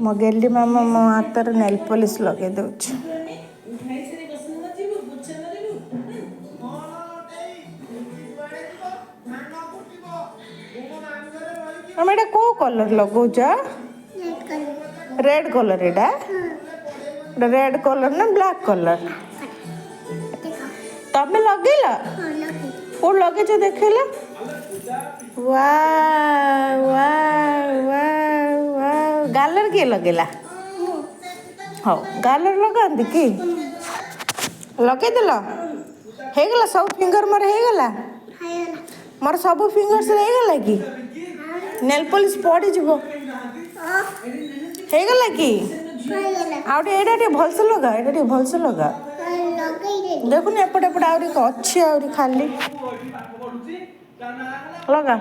मो गेली मामा मो हाथ नेल पॉलिश लगे दउछ हम एटा को कलर लगौछ रेड कलर एटा रेड कलर ना ब्लैक कलर तमे लगेला को लगे जो देखेला वाह वाह वाह वाह गालर किए लगेला हाँ गालर लगाती कि लगेदेल हेगला सब फिंगर मोर हेगला मोर सब फिंगर्स हेगला कि नेल पॉलिश पड़ी जीवो हेगला कि आउटे एटा टे भलसे लगा एटा टे भलसे लगा देखुन एपट एपट आउरी अच्छी आउरी खाली लगा